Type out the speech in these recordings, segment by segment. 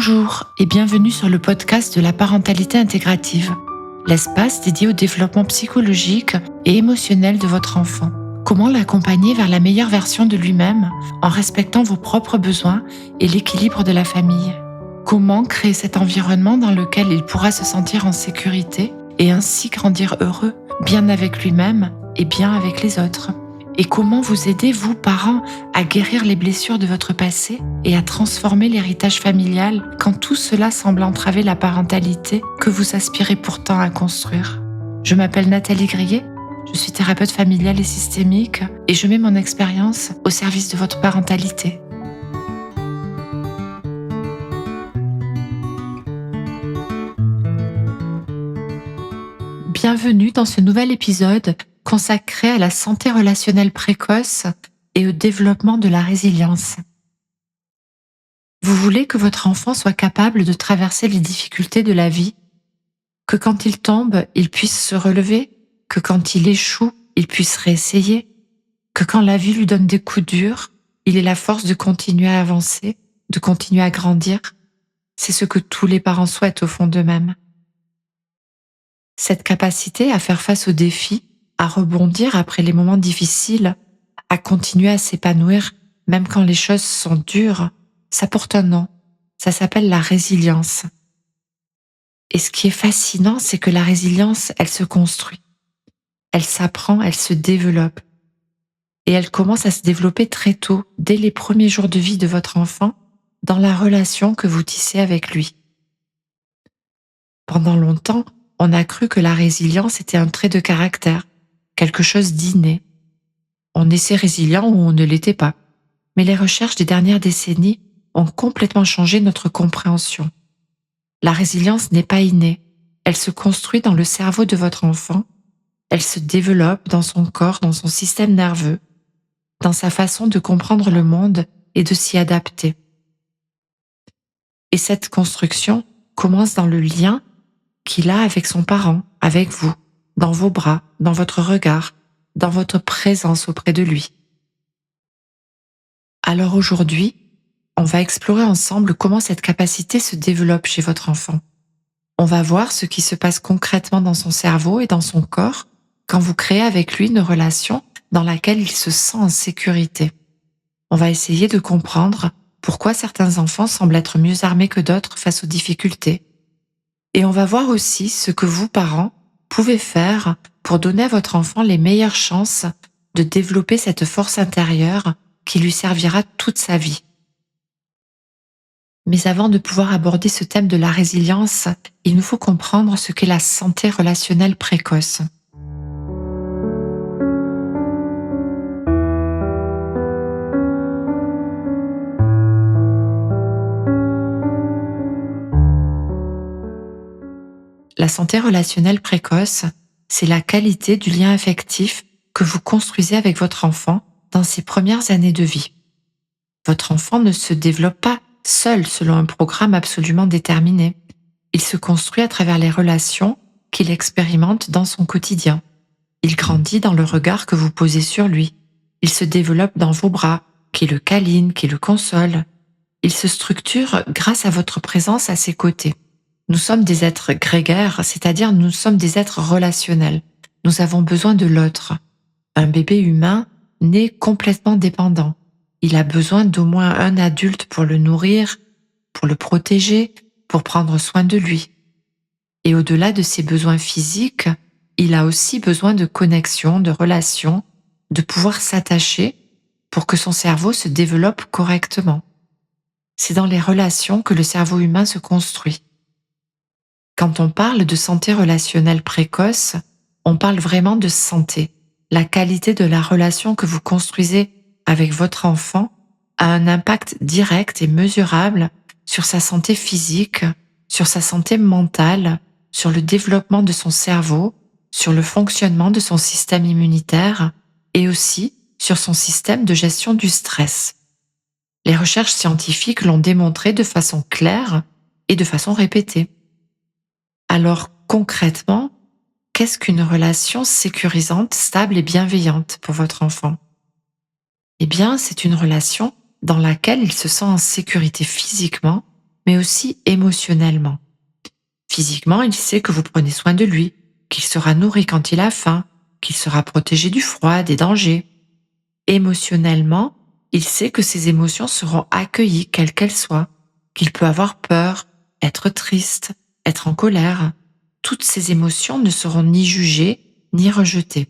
Bonjour et bienvenue sur le podcast de la parentalité intégrative, l'espace dédié au développement psychologique et émotionnel de votre enfant. Comment l'accompagner vers la meilleure version de lui-même en respectant vos propres besoins et l'équilibre de la famille? Comment créer cet environnement dans lequel il pourra se sentir en sécurité et ainsi grandir heureux, bien avec lui-même et bien avec les autres? Et comment vous aider, vous, parents, à guérir les blessures de votre passé et à transformer l'héritage familial quand tout cela semble entraver la parentalité que vous aspirez pourtant à construire? Je m'appelle Nathalie Grillet, je suis thérapeute familiale et systémique et je mets mon expérience au service de votre parentalité. Bienvenue dans ce nouvel épisode consacré à la santé relationnelle précoce et au développement de la résilience. Vous voulez que votre enfant soit capable de traverser les difficultés de la vie, que quand il tombe, il puisse se relever, que quand il échoue, il puisse réessayer, que quand la vie lui donne des coups durs, il ait la force de continuer à avancer, de continuer à grandir. C'est ce que tous les parents souhaitent au fond d'eux-mêmes. Cette capacité à faire face aux défis, à rebondir après les moments difficiles, à continuer à s'épanouir même quand les choses sont dures, ça porte un nom. Ça s'appelle la résilience. Et ce qui est fascinant, c'est que la résilience, elle se construit. Elle s'apprend, elle se développe. Et elle commence à se développer très tôt, dès les premiers jours de vie de votre enfant, dans la relation que vous tissez avec lui. Pendant longtemps, on a cru que la résilience était un trait de caractère, quelque chose d'inné. On naissait résilient ou on ne l'était pas. Mais les recherches des dernières décennies ont complètement changé notre compréhension. La résilience n'est pas innée, elle se construit dans le cerveau de votre enfant, elle se développe dans son corps, dans son système nerveux, dans sa façon de comprendre le monde et de s'y adapter. Et cette construction commence dans le lien qu'il a avec son parent, avec vous, dans vos bras, dans votre regard, dans votre présence auprès de lui. Alors aujourd'hui, on va explorer ensemble comment cette capacité se développe chez votre enfant. On va voir ce qui se passe concrètement dans son cerveau et dans son corps quand vous créez avec lui une relation dans laquelle il se sent en sécurité. On va essayer de comprendre pourquoi certains enfants semblent être mieux armés que d'autres face aux difficultés. Et on va voir aussi ce que vous, parents, pouvez faire pour donner à votre enfant les meilleures chances de développer cette force intérieure qui lui servira toute sa vie. Mais avant de pouvoir aborder ce thème de la résilience, il nous faut comprendre ce qu'est la santé relationnelle précoce. La santé relationnelle précoce, c'est la qualité du lien affectif que vous construisez avec votre enfant dans ses premières années de vie. Votre enfant ne se développe pas seul selon un programme absolument déterminé. Il se construit à travers les relations qu'il expérimente dans son quotidien. Il grandit dans le regard que vous posez sur lui. Il se développe dans vos bras, qui le câlinent, qui le consolent. Il se structure grâce à votre présence à ses côtés. Nous sommes des êtres grégaires, c'est-à-dire nous sommes des êtres relationnels. Nous avons besoin de l'autre. Un bébé humain naît complètement dépendant. Il a besoin d'au moins un adulte pour le nourrir, pour le protéger, pour prendre soin de lui. Et au-delà de ses besoins physiques, il a aussi besoin de connexion, de relation, de pouvoir s'attacher pour que son cerveau se développe correctement. C'est dans les relations que le cerveau humain se construit. Quand on parle de santé relationnelle précoce, on parle vraiment de santé. La qualité de la relation que vous construisez avec votre enfant a un impact direct et mesurable sur sa santé physique, sur sa santé mentale, sur le développement de son cerveau, sur le fonctionnement de son système immunitaire et aussi sur son système de gestion du stress. Les recherches scientifiques l'ont démontré de façon claire et de façon répétée. Alors concrètement, qu'est-ce qu'une relation sécurisante, stable et bienveillante pour votre enfant? Eh bien, c'est une relation dans laquelle il se sent en sécurité physiquement mais aussi émotionnellement. Physiquement, il sait que vous prenez soin de lui, qu'il sera nourri quand il a faim, qu'il sera protégé du froid, des dangers. Émotionnellement, il sait que ses émotions seront accueillies quelles qu'elles soient, qu'il peut avoir peur, être triste, être en colère. Toutes ces émotions ne seront ni jugées ni rejetées.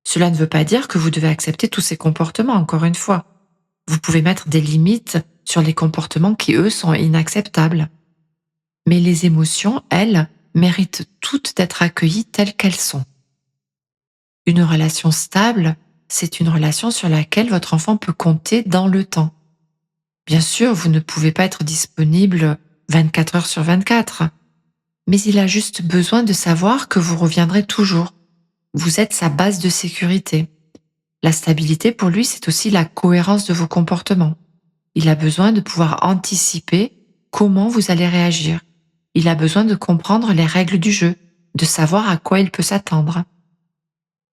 Cela ne veut pas dire que vous devez accepter tous ces comportements, encore une fois. Vous pouvez mettre des limites sur les comportements qui, eux, sont inacceptables. Mais les émotions, elles, méritent toutes d'être accueillies telles qu'elles sont. Une relation stable, c'est une relation sur laquelle votre enfant peut compter dans le temps. Bien sûr, vous ne pouvez pas être disponible 24 heures sur 24, mais il a juste besoin de savoir que vous reviendrez toujours. Vous êtes sa base de sécurité. La stabilité, pour lui, c'est aussi la cohérence de vos comportements. Il a besoin de pouvoir anticiper comment vous allez réagir. Il a besoin de comprendre les règles du jeu, de savoir à quoi il peut s'attendre.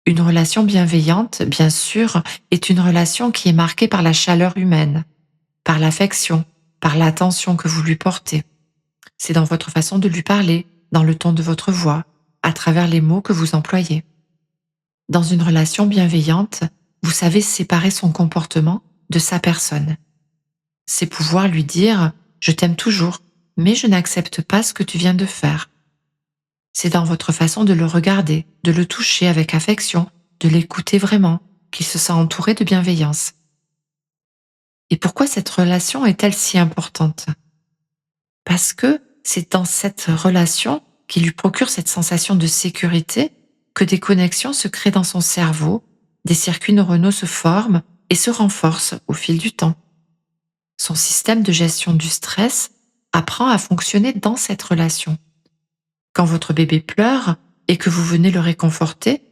Une relation bienveillante, bien sûr, est une relation qui est marquée par la chaleur humaine, par l'affection, par l'attention que vous lui portez. C'est dans votre façon de lui parler, dans le ton de votre voix, à travers les mots que vous employez. Dans une relation bienveillante, vous savez séparer son comportement de sa personne. C'est pouvoir lui dire « je t'aime toujours, mais je n'accepte pas ce que tu viens de faire ». C'est dans votre façon de le regarder, de le toucher avec affection, de l'écouter vraiment, qu'il se sent entouré de bienveillance. Et pourquoi cette relation est-elle si importante? Parce que c'est dans cette relation qui lui procure cette sensation de sécurité que des connexions se créent dans son cerveau, des circuits neuronaux se forment et se renforcent au fil du temps. Son système de gestion du stress apprend à fonctionner dans cette relation. Quand votre bébé pleure et que vous venez le réconforter,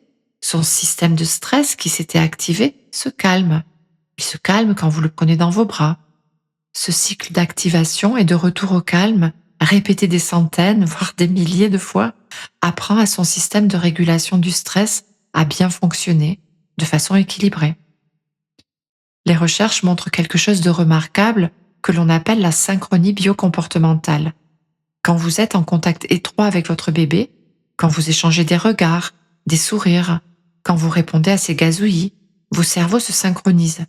son système de stress qui s'était activé se calme. Il se calme quand vous le prenez dans vos bras. Ce cycle d'activation et de retour au calme, répété des centaines, voire des milliers de fois, apprend à son système de régulation du stress à bien fonctionner de façon équilibrée. Les recherches montrent quelque chose de remarquable que l'on appelle la synchronie biocomportementale. Quand vous êtes en contact étroit avec votre bébé, quand vous échangez des regards, des sourires, quand vous répondez à ses gazouillis, vos cerveaux se synchronisent.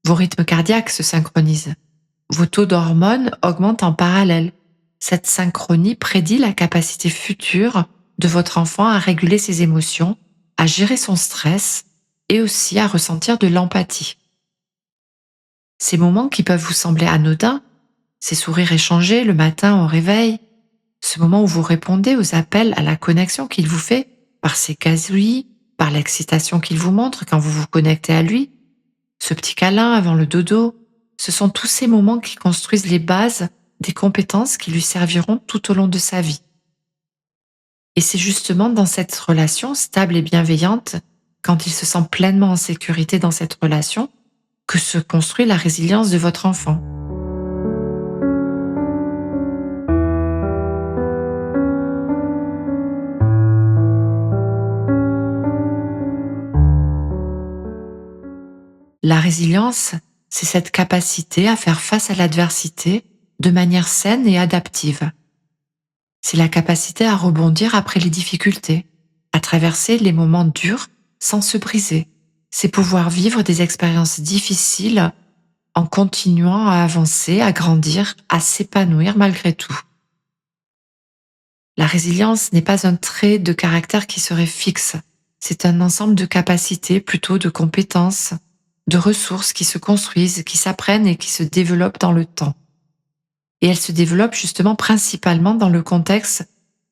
Vos rythmes cardiaques se synchronisent. Vos taux d'hormones augmentent en parallèle. Cette synchronie prédit la capacité future de votre enfant à réguler ses émotions, à gérer son stress et aussi à ressentir de l'empathie. Ces moments qui peuvent vous sembler anodins, ces sourires échangés le matin au réveil, ce moment où vous répondez aux appels à la connexion qu'il vous fait par ses gazouillis, par l'excitation qu'il vous montre quand vous vous connectez à lui, ce petit câlin avant le dodo, ce sont tous ces moments qui construisent les bases des compétences qui lui serviront tout au long de sa vie. Et c'est justement dans cette relation stable et bienveillante, quand il se sent pleinement en sécurité dans cette relation, que se construit la résilience de votre enfant. La résilience, c'est cette capacité à faire face à l'adversité de manière saine et adaptive. C'est la capacité à rebondir après les difficultés, à traverser les moments durs sans se briser. C'est pouvoir vivre des expériences difficiles en continuant à avancer, à grandir, à s'épanouir malgré tout. La résilience n'est pas un trait de caractère qui serait fixe. C'est un ensemble de capacités, plutôt de compétences, de ressources qui se construisent, qui s'apprennent et qui se développent dans le temps. Et elles se développent justement principalement dans le contexte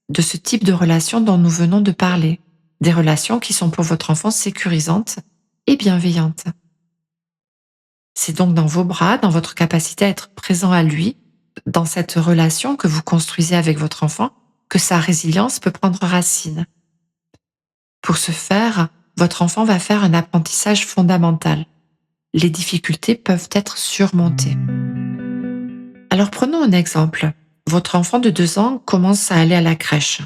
de ce type de relations dont nous venons de parler, des relations qui sont pour votre enfant sécurisantes et bienveillantes. C'est donc dans vos bras, dans votre capacité à être présent à lui, dans cette relation que vous construisez avec votre enfant, que sa résilience peut prendre racine. Pour ce faire, votre enfant va faire un apprentissage fondamental. Les difficultés peuvent être surmontées. Alors prenons un exemple. Votre enfant de 2 ans commence à aller à la crèche.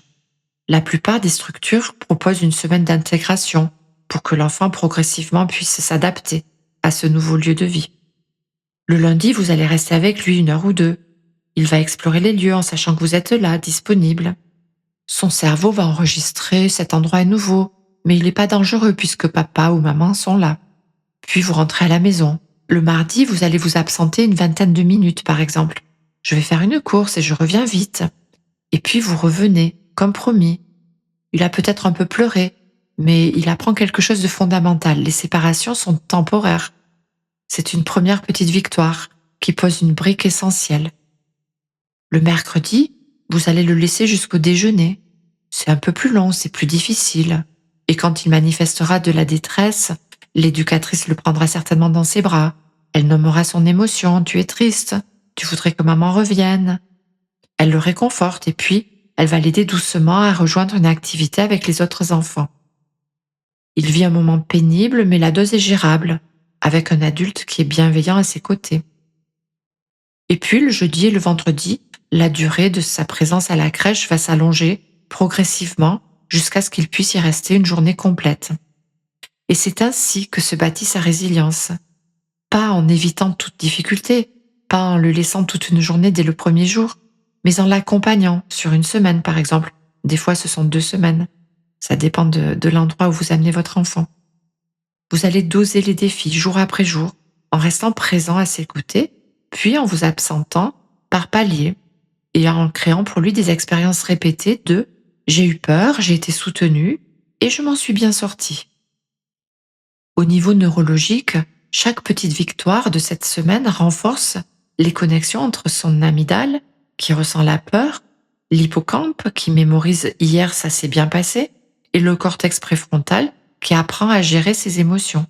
La plupart des structures proposent une semaine d'intégration pour que l'enfant progressivement puisse s'adapter à ce nouveau lieu de vie. Le lundi, vous allez rester avec lui 1 heure ou 2. Il va explorer les lieux en sachant que vous êtes là, disponible. Son cerveau va enregistrer cet endroit est nouveau, mais il n'est pas dangereux puisque papa ou maman sont là. Puis vous rentrez à la maison. Le mardi, vous allez vous absenter une vingtaine de minutes, par exemple. Je vais faire une course et je reviens vite. Et puis vous revenez, comme promis. Il a peut-être un peu pleuré, mais il apprend quelque chose de fondamental. Les séparations sont temporaires. C'est une première petite victoire qui pose une brique essentielle. Le mercredi, vous allez le laisser jusqu'au déjeuner. C'est un peu plus long, c'est plus difficile. Et quand il manifestera de la détresse, l'éducatrice le prendra certainement dans ses bras. Elle nommera son émotion, tu es triste, tu voudrais que maman revienne. Elle le réconforte et puis elle va l'aider doucement à rejoindre une activité avec les autres enfants. Il vit un moment pénible, mais la dose est gérable, avec un adulte qui est bienveillant à ses côtés. Et puis le jeudi et le vendredi, la durée de sa présence à la crèche va s'allonger progressivement jusqu'à ce qu'il puisse y rester une journée complète. Et c'est ainsi que se bâtit sa résilience. Pas en évitant toute difficulté, pas en le laissant toute une journée dès le premier jour, mais en l'accompagnant sur une semaine par exemple. Des fois ce sont 2 semaines. Ça dépend de l'endroit où vous amenez votre enfant. Vous allez doser les défis jour après jour, en restant présent à ses côtés, puis en vous absentant par palier et en créant pour lui des expériences répétées de j'ai eu peur, j'ai été soutenu et je m'en suis bien sorti. Au niveau neurologique, chaque petite victoire de cette semaine renforce les connexions entre son amygdale, qui ressent la peur, l'hippocampe, qui mémorise hier ça s'est bien passé, et le cortex préfrontal, qui apprend à gérer ses émotions.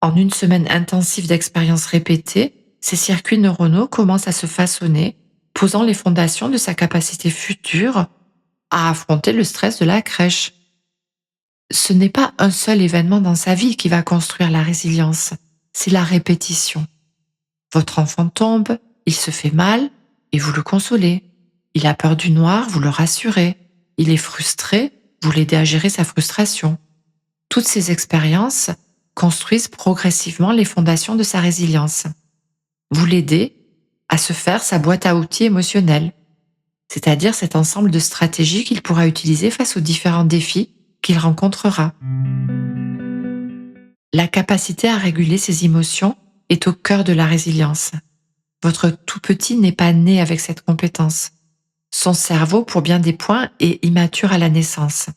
En une semaine intensive d'expériences répétées, ces circuits neuronaux commencent à se façonner, posant les fondations de sa capacité future à affronter le stress de la crèche. Ce n'est pas un seul événement dans sa vie qui va construire la résilience, c'est la répétition. Votre enfant tombe, il se fait mal, et vous le consolez. Il a peur du noir, vous le rassurez. Il est frustré, vous l'aidez à gérer sa frustration. Toutes ces expériences construisent progressivement les fondations de sa résilience. Vous l'aidez à se faire sa boîte à outils émotionnelle, c'est-à-dire cet ensemble de stratégies qu'il pourra utiliser face aux différents défis qu'il rencontrera. La capacité à réguler ses émotions est au cœur de la résilience. Votre tout petit n'est pas né avec cette compétence. Son cerveau, pour bien des points, est immature à la naissance.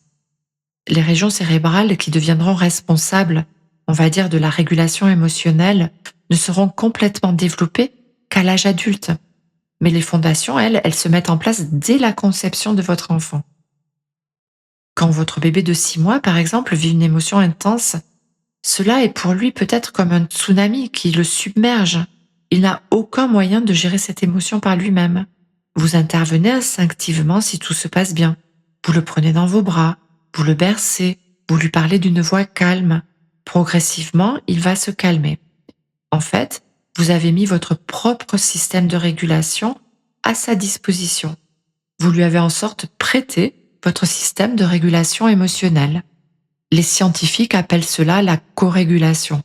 Les régions cérébrales qui deviendront responsables, on va dire, de la régulation émotionnelle, ne seront complètement développées qu'à l'âge adulte. Mais les fondations, elles se mettent en place dès la conception de votre enfant. Quand votre bébé de 6 mois, par exemple, vit une émotion intense, cela est pour lui peut-être comme un tsunami qui le submerge. Il n'a aucun moyen de gérer cette émotion par lui-même. Vous intervenez instinctivement si tout se passe bien. Vous le prenez dans vos bras, vous le bercez, vous lui parlez d'une voix calme. Progressivement, il va se calmer. En fait, vous avez mis votre propre système de régulation à sa disposition. Vous lui avez en sorte prêté votre système de régulation émotionnelle. Les scientifiques appellent cela la corégulation.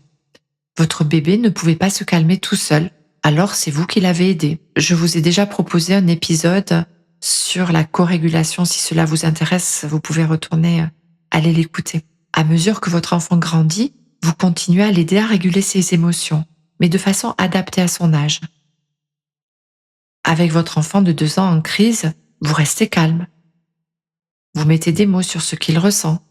Votre bébé ne pouvait pas se calmer tout seul, alors c'est vous qui l'avez aidé. Je vous ai déjà proposé un épisode sur la corégulation. Si cela vous intéresse, vous pouvez retourner aller l'écouter. À mesure que votre enfant grandit, vous continuez à l'aider à réguler ses émotions, mais de façon adaptée à son âge. Avec votre enfant de 2 ans en crise, vous restez calme. Vous mettez des mots sur ce qu'il ressent.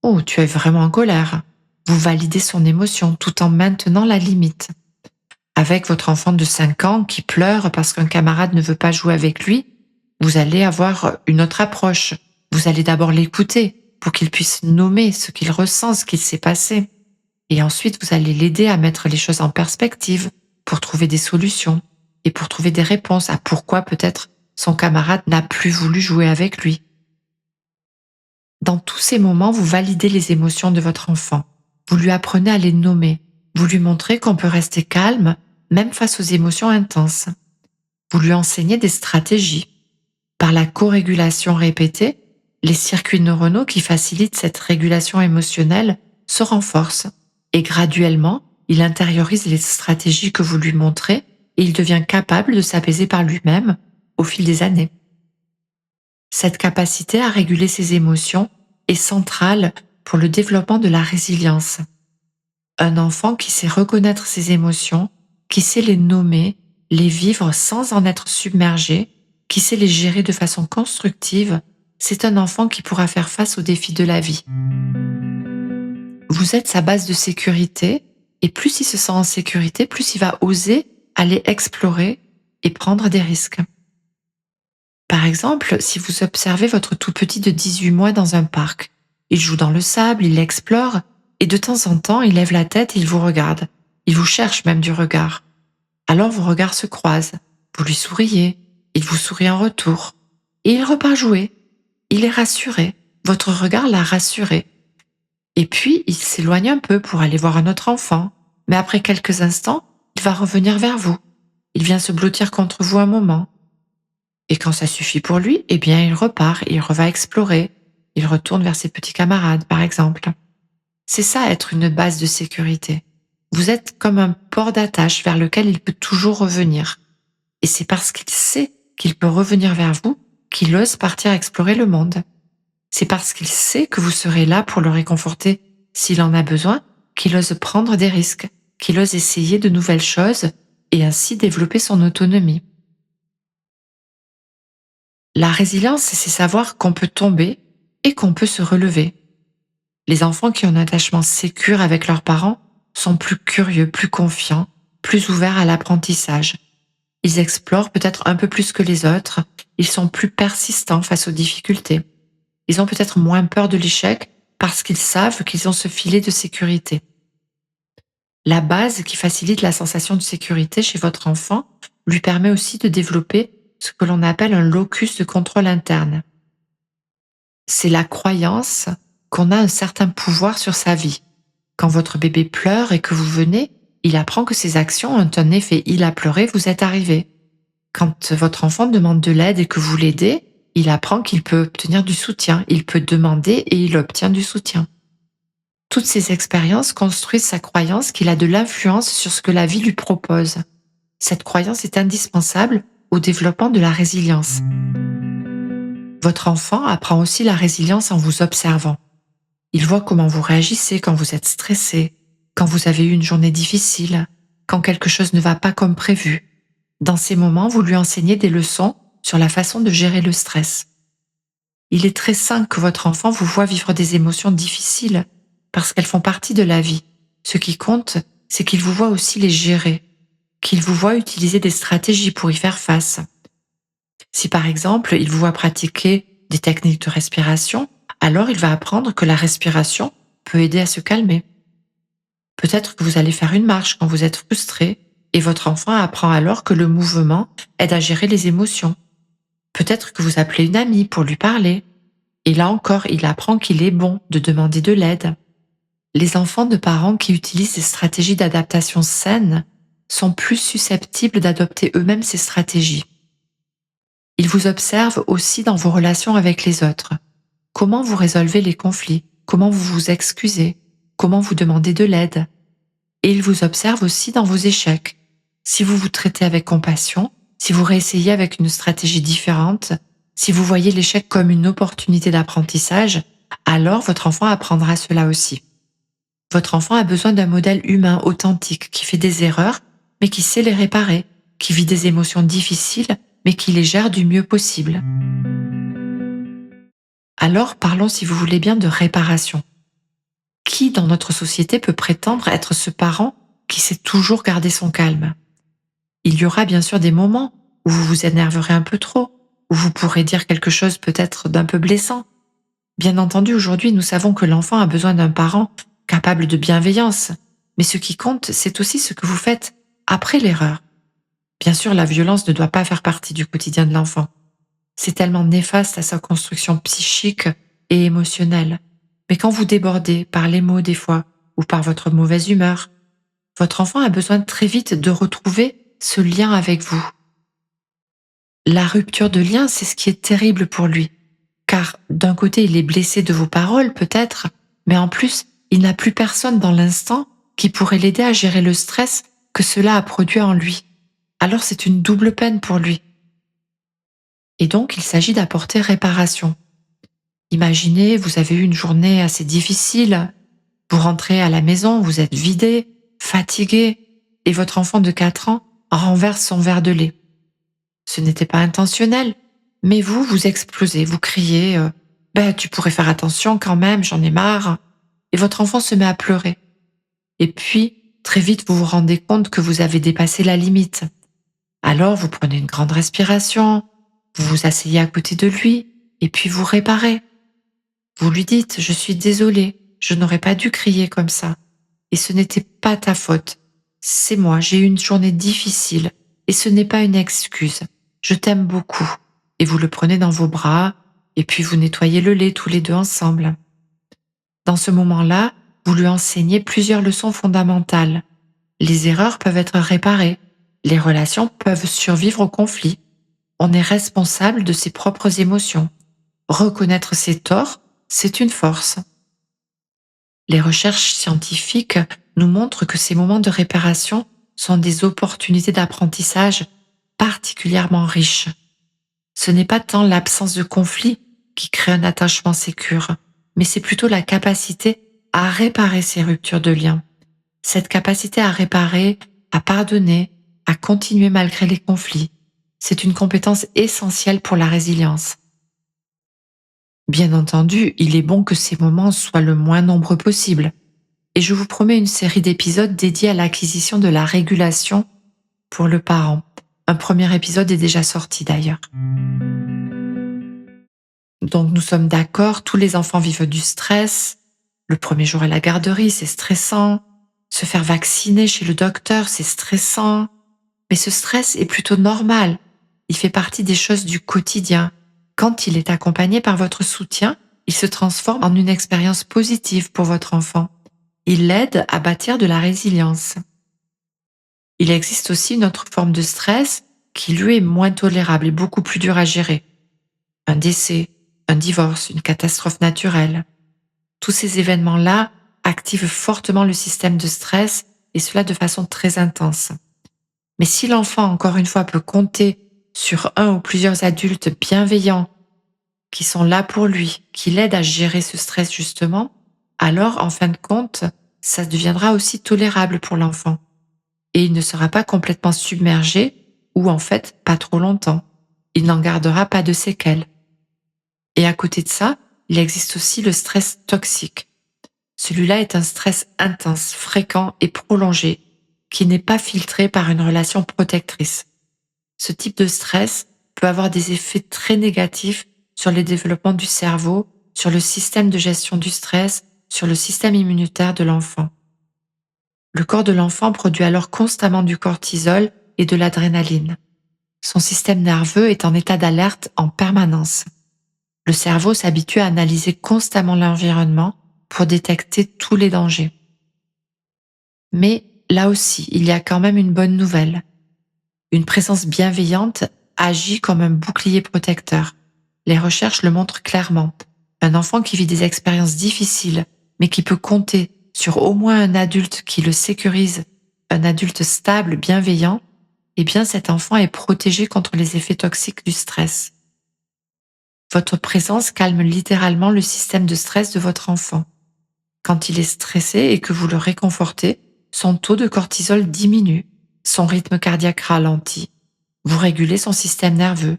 Oh, tu es vraiment en colère. Vous validez son émotion tout en maintenant la limite. Avec votre enfant de 5 ans qui pleure parce qu'un camarade ne veut pas jouer avec lui, vous allez avoir une autre approche. Vous allez d'abord l'écouter pour qu'il puisse nommer ce qu'il ressent, ce qu'il s'est passé. Et ensuite, vous allez l'aider à mettre les choses en perspective pour trouver des solutions et pour trouver des réponses à pourquoi peut-être son camarade n'a plus voulu jouer avec lui. Dans tous ces moments, vous validez les émotions de votre enfant. Vous lui apprenez à les nommer. Vous lui montrez qu'on peut rester calme, même face aux émotions intenses. Vous lui enseignez des stratégies. Par la corégulation répétée, les circuits neuronaux qui facilitent cette régulation émotionnelle se renforcent et graduellement, il intériorise les stratégies que vous lui montrez et il devient capable de s'apaiser par lui-même au fil des années. Cette capacité à réguler ses émotions est centrale pour le développement de la résilience. Un enfant qui sait reconnaître ses émotions, qui sait les nommer, les vivre sans en être submergé, qui sait les gérer de façon constructive, c'est un enfant qui pourra faire face aux défis de la vie. Vous êtes sa base de sécurité, et plus il se sent en sécurité, plus il va oser aller explorer et prendre des risques. Par exemple, si vous observez votre tout petit de 18 mois dans un parc, il joue dans le sable, il explore, et de temps en temps, il lève la tête et il vous regarde. Il vous cherche même du regard. Alors vos regards se croisent, vous lui souriez, il vous sourit en retour, et il repart jouer. Il est rassuré, votre regard l'a rassuré. Et puis, il s'éloigne un peu pour aller voir un autre enfant, mais après quelques instants, il va revenir vers vous. Il vient se blottir contre vous un moment. Et quand ça suffit pour lui, eh bien, il repart, il va explorer. Il retourne vers ses petits camarades, par exemple. C'est ça, être une base de sécurité. Vous êtes comme un port d'attache vers lequel il peut toujours revenir. Et c'est parce qu'il sait qu'il peut revenir vers vous qu'il ose partir explorer le monde. C'est parce qu'il sait que vous serez là pour le réconforter s'il en a besoin qu'il ose prendre des risques, qu'il ose essayer de nouvelles choses et ainsi développer son autonomie. La résilience, c'est savoir qu'on peut tomber et qu'on peut se relever. Les enfants qui ont un attachement sécure avec leurs parents sont plus curieux, plus confiants, plus ouverts à l'apprentissage. Ils explorent peut-être un peu plus que les autres, ils sont plus persistants face aux difficultés. Ils ont peut-être moins peur de l'échec parce qu'ils savent qu'ils ont ce filet de sécurité. La base qui facilite la sensation de sécurité chez votre enfant lui permet aussi de développer ce que l'on appelle un locus de contrôle interne. C'est la croyance qu'on a un certain pouvoir sur sa vie. Quand votre bébé pleure et que vous venez, il apprend que ses actions ont un effet. Il a pleuré, vous êtes arrivé. Quand votre enfant demande de l'aide et que vous l'aidez, il apprend qu'il peut obtenir du soutien. Il peut demander et il obtient du soutien. Toutes ces expériences construisent sa croyance qu'il a de l'influence sur ce que la vie lui propose. Cette croyance est indispensable au développement de la résilience. Votre enfant apprend aussi la résilience en vous observant. Il voit comment vous réagissez quand vous êtes stressé, quand vous avez eu une journée difficile, quand quelque chose ne va pas comme prévu. Dans ces moments, vous lui enseignez des leçons sur la façon de gérer le stress. Il est très sain que votre enfant vous voie vivre des émotions difficiles parce qu'elles font partie de la vie. Ce qui compte, c'est qu'il vous voit aussi les gérer, qu'il vous voit utiliser des stratégies pour y faire face. Si par exemple, il vous voit pratiquer des techniques de respiration, alors il va apprendre que la respiration peut aider à se calmer. Peut-être que vous allez faire une marche quand vous êtes frustré et votre enfant apprend alors que le mouvement aide à gérer les émotions. Peut-être que vous appelez une amie pour lui parler. Et là encore, il apprend qu'il est bon de demander de l'aide. Les enfants de parents qui utilisent ces stratégies d'adaptation saines sont plus susceptibles d'adopter eux-mêmes ces stratégies. Ils vous observent aussi dans vos relations avec les autres. Comment vous résolvez les conflits? Comment vous vous excusez? Comment vous demandez de l'aide? Et ils vous observent aussi dans vos échecs. Si vous vous traitez avec compassion, si vous réessayez avec une stratégie différente, si vous voyez l'échec comme une opportunité d'apprentissage, alors votre enfant apprendra cela aussi. Votre enfant a besoin d'un modèle humain authentique qui fait des erreurs, mais qui sait les réparer, qui vit des émotions difficiles, mais qui les gère du mieux possible. Alors parlons, si vous voulez bien, de réparation. Qui dans notre société peut prétendre être ce parent qui sait toujours garder son calme? Il y aura bien sûr des moments où vous vous énerverez un peu trop, où vous pourrez dire quelque chose peut-être d'un peu blessant. Bien entendu, aujourd'hui, nous savons que l'enfant a besoin d'un parent capable de bienveillance, mais ce qui compte, c'est aussi ce que vous faites après l'erreur. Bien sûr, la violence ne doit pas faire partie du quotidien de l'enfant. C'est tellement néfaste à sa construction psychique et émotionnelle. Mais quand vous débordez par les mots des fois, ou par votre mauvaise humeur, votre enfant a besoin très vite de retrouver ce lien avec vous. La rupture de lien, c'est ce qui est terrible pour lui, car d'un côté, il est blessé de vos paroles peut-être, mais en plus, il n'a plus personne dans l'instant qui pourrait l'aider à gérer le stress que cela a produit en lui. alors c'est une double peine pour lui. Et donc, il s'agit d'apporter réparation. Imaginez, vous avez eu une journée assez difficile, vous rentrez à la maison, vous êtes vidé, fatigué, et votre enfant de 4 ans renverse son verre de lait. Ce n'était pas intentionnel, mais vous, vous explosez, vous criez ben, tu pourrais faire attention quand même, j'en ai marre. Et votre enfant se met à pleurer. Et puis, très vite, vous vous rendez compte que vous avez dépassé la limite. Alors, vous prenez une grande respiration, vous vous asseyez à côté de lui, et puis vous réparez. Vous lui dites, je suis désolée, je n'aurais pas dû crier comme ça. Et ce n'était pas ta faute. C'est moi, j'ai eu une journée difficile, et ce n'est pas une excuse. Je t'aime beaucoup. Et vous le prenez dans vos bras, et puis vous nettoyez le lait tous les deux ensemble. Dans ce moment-là, vous lui enseignez plusieurs leçons fondamentales. Les erreurs peuvent être réparées. Les relations peuvent survivre au conflit. On est responsable de ses propres émotions. Reconnaître ses torts, c'est une force. Les recherches scientifiques nous montrent que ces moments de réparation sont des opportunités d'apprentissage particulièrement riches. Ce n'est pas tant l'absence de conflit qui crée un attachement sécure, mais c'est plutôt la capacité à réparer ces ruptures de lien. Cette capacité à réparer, à pardonner, à continuer malgré les conflits, c'est une compétence essentielle pour la résilience. Bien entendu, il est bon que ces moments soient le moins nombreux possible, et je vous promets une série d'épisodes dédiés à l'acquisition de la régulation pour le parent. Un premier épisode est déjà sorti d'ailleurs. Donc nous sommes d'accord, tous les enfants vivent du stress. Le premier jour à la garderie, c'est stressant. Se faire vacciner chez le docteur, c'est stressant. Mais ce stress est plutôt normal. Il fait partie des choses du quotidien. Quand il est accompagné par votre soutien, il se transforme en une expérience positive pour votre enfant. Il l'aide à bâtir de la résilience. Il existe aussi une autre forme de stress qui lui est moins tolérable et beaucoup plus dur à gérer. Un décès, un divorce, une catastrophe naturelle. Tous ces événements-là activent fortement le système de stress et cela de façon très intense. Mais si l'enfant, encore une fois, peut compter sur un ou plusieurs adultes bienveillants qui sont là pour lui, qui l'aident à gérer ce stress justement, alors en fin de compte, ça deviendra aussi tolérable pour l'enfant. Et il ne sera pas complètement submergé ou en fait pas trop longtemps. Il n'en gardera pas de séquelles. Et à côté de ça, il existe aussi le stress toxique. Celui-là est un stress intense, fréquent et prolongé, qui n'est pas filtré par une relation protectrice. Ce type de stress peut avoir des effets très négatifs sur le développement du cerveau, sur le système de gestion du stress, sur le système immunitaire de l'enfant. Le corps de l'enfant produit alors constamment du cortisol et de l'adrénaline. Son système nerveux est en état d'alerte en permanence. Le cerveau s'habitue à analyser constamment l'environnement pour détecter tous les dangers. Mais là aussi, il y a quand même une bonne nouvelle. Une présence bienveillante agit comme un bouclier protecteur. Les recherches le montrent clairement. Un enfant qui vit des expériences difficiles, mais qui peut compter sur au moins un adulte qui le sécurise, un adulte stable, bienveillant, eh bien cet enfant est protégé contre les effets toxiques du stress. Votre présence calme littéralement le système de stress de votre enfant. Quand il est stressé et que vous le réconfortez, son taux de cortisol diminue, son rythme cardiaque ralentit, vous régulez son système nerveux,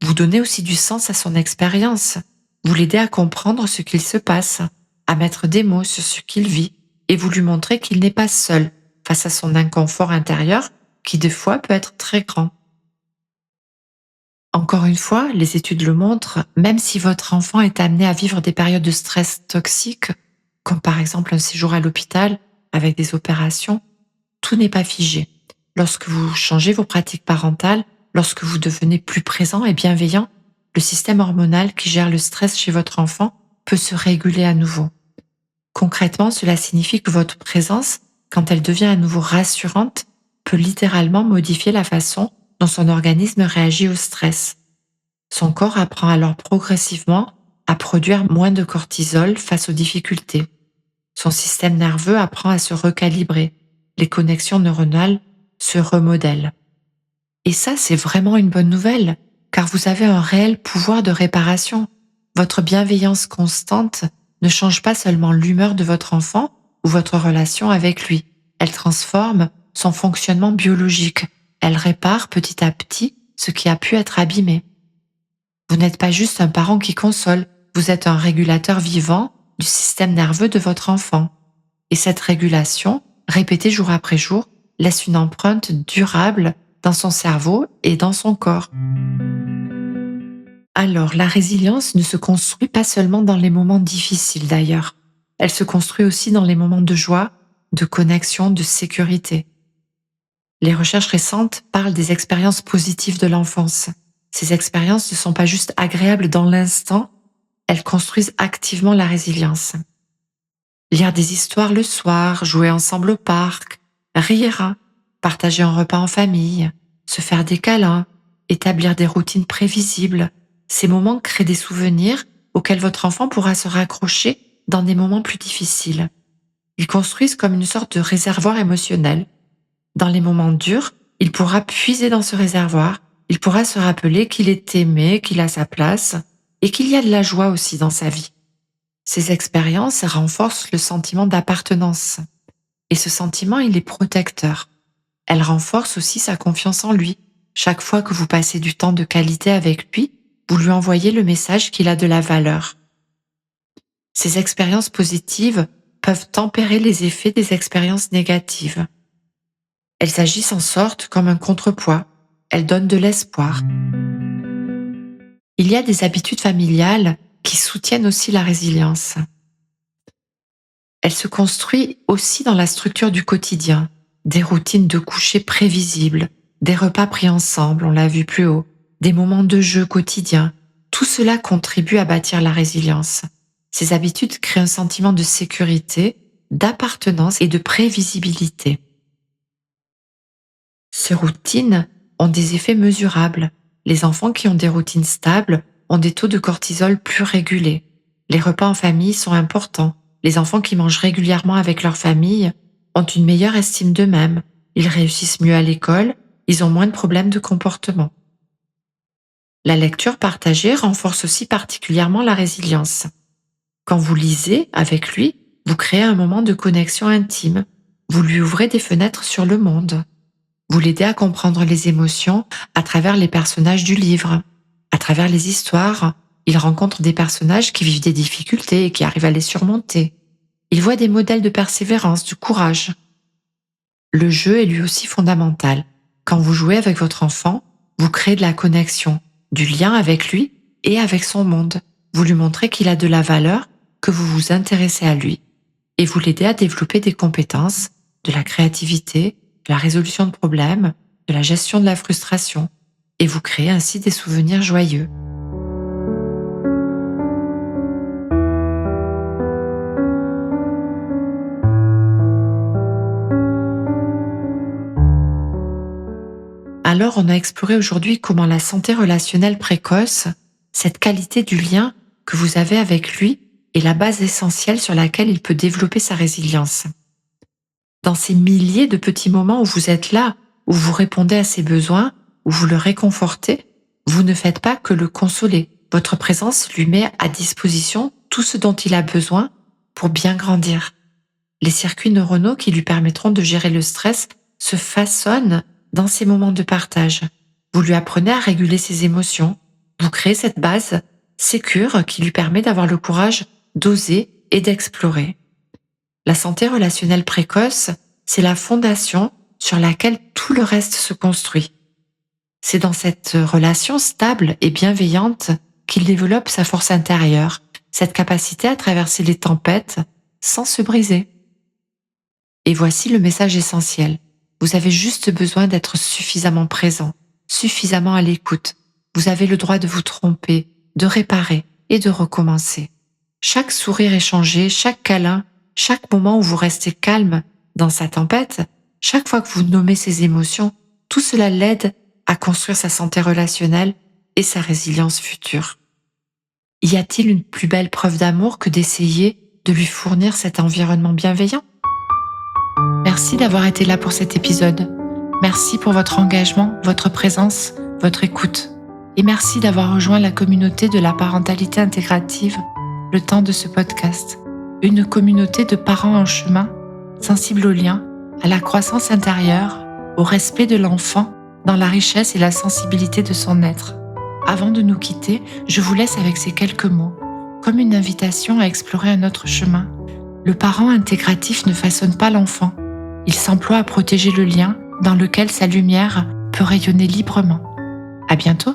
vous donnez aussi du sens à son expérience, vous l'aidez à comprendre ce qu'il se passe, à mettre des mots sur ce qu'il vit et vous lui montrez qu'il n'est pas seul face à son inconfort intérieur qui des fois peut être très grand. Encore une fois, les études le montrent, même si votre enfant est amené à vivre des périodes de stress toxiques, comme par exemple un séjour à l'hôpital avec des opérations, tout n'est pas figé. Lorsque vous changez vos pratiques parentales, lorsque vous devenez plus présent et bienveillant, le système hormonal qui gère le stress chez votre enfant peut se réguler à nouveau. Concrètement, cela signifie que votre présence, quand elle devient à nouveau rassurante, peut littéralement modifier la façon dont son organisme réagit au stress. Son corps apprend alors progressivement à produire moins de cortisol face aux difficultés. Son système nerveux apprend à se recalibrer. Les connexions neuronales se remodèlent. Et ça, c'est vraiment une bonne nouvelle, car vous avez un réel pouvoir de réparation. Votre bienveillance constante ne change pas seulement l'humeur de votre enfant ou votre relation avec lui. Elle transforme son fonctionnement biologique. Elle répare petit à petit ce qui a pu être abîmé. Vous n'êtes pas juste un parent qui console, vous êtes un régulateur vivant du système nerveux de votre enfant. Et cette régulation, répétée jour après jour, laisse une empreinte durable dans son cerveau et dans son corps. Alors, la résilience ne se construit pas seulement dans les moments difficiles d'ailleurs. Elle se construit aussi dans les moments de joie, de connexion, de sécurité. Les recherches récentes parlent des expériences positives de l'enfance. Ces expériences ne sont pas juste agréables dans l'instant, elles construisent activement la résilience. Lire des histoires le soir, jouer ensemble au parc, rire, partager un repas en famille, se faire des câlins, établir des routines prévisibles. Ces moments créent des souvenirs auxquels votre enfant pourra se raccrocher dans des moments plus difficiles. Ils construisent comme une sorte de réservoir émotionnel. Dans les moments durs, il pourra puiser dans ce réservoir, il pourra se rappeler qu'il est aimé, qu'il a sa place et qu'il y a de la joie aussi dans sa vie. Ces expériences renforcent le sentiment d'appartenance. Et ce sentiment, il est protecteur. Elles renforcent aussi sa confiance en lui. Chaque fois que vous passez du temps de qualité avec lui, vous lui envoyez le message qu'il a de la valeur. Ces expériences positives peuvent tempérer les effets des expériences négatives. Elles agissent en sorte comme un contrepoids. Elles donnent de l'espoir. Il y a des habitudes familiales qui soutiennent aussi la résilience. Elle se construit aussi dans la structure du quotidien, des routines de coucher prévisibles, des repas pris ensemble, on l'a vu plus haut, des moments de jeu quotidiens. Tout cela contribue à bâtir la résilience. Ces habitudes créent un sentiment de sécurité, d'appartenance et de prévisibilité. Ces routines ont des effets mesurables. Les enfants qui ont des routines stables ont des taux de cortisol plus régulés. Les repas en famille sont importants. Les enfants qui mangent régulièrement avec leur famille ont une meilleure estime d'eux-mêmes. Ils réussissent mieux à l'école, ils ont moins de problèmes de comportement. La lecture partagée renforce aussi particulièrement la résilience. Quand vous lisez avec lui, vous créez un moment de connexion intime. Vous lui ouvrez des fenêtres sur le monde. Vous l'aidez à comprendre les émotions à travers les personnages du livre. À travers les histoires, il rencontre des personnages qui vivent des difficultés et qui arrivent à les surmonter. Il voit des modèles de persévérance, de courage. Le jeu est lui aussi fondamental. Quand vous jouez avec votre enfant, vous créez de la connexion, du lien avec lui et avec son monde. Vous lui montrez qu'il a de la valeur, que vous vous intéressez à lui. Et vous l'aidez à développer des compétences, de la créativité, de la résolution de problèmes, de la gestion de la frustration. Et vous créez ainsi des souvenirs joyeux. Alors, on a exploré aujourd'hui comment la santé relationnelle précoce, cette qualité du lien que vous avez avec lui, est la base essentielle sur laquelle il peut développer sa résilience. Dans ces milliers de petits moments où vous êtes là, où vous répondez à ses besoins, où vous le réconfortez, vous ne faites pas que le consoler. Votre présence lui met à disposition tout ce dont il a besoin pour bien grandir. Les circuits neuronaux qui lui permettront de gérer le stress se façonnent dans ces moments de partage. Vous lui apprenez à réguler ses émotions. Vous créez cette base sécure qui lui permet d'avoir le courage d'oser et d'explorer. La santé relationnelle précoce, c'est la fondation sur laquelle tout le reste se construit. C'est dans cette relation stable et bienveillante qu'il développe sa force intérieure, cette capacité à traverser les tempêtes sans se briser. Et voici le message essentiel. Vous avez juste besoin d'être suffisamment présent, suffisamment à l'écoute. Vous avez le droit de vous tromper, de réparer et de recommencer. Chaque sourire échangé, chaque câlin, chaque moment où vous restez calme dans sa tempête, chaque fois que vous nommez ses émotions, tout cela l'aide à construire sa santé relationnelle et sa résilience future. Y a-t-il une plus belle preuve d'amour que d'essayer de lui fournir cet environnement bienveillant ? Merci d'avoir été là pour cet épisode. Merci pour votre engagement, votre présence, votre écoute. Et merci d'avoir rejoint la communauté de la parentalité intégrative le temps de ce podcast. Une communauté de parents en chemin, sensibles au lien, à la croissance intérieure, au respect de l'enfant, dans la richesse et la sensibilité de son être. Avant de nous quitter, je vous laisse avec ces quelques mots, comme une invitation à explorer un autre chemin. Le parent intégratif ne façonne pas l'enfant. Il s'emploie à protéger le lien dans lequel sa lumière peut rayonner librement. À bientôt!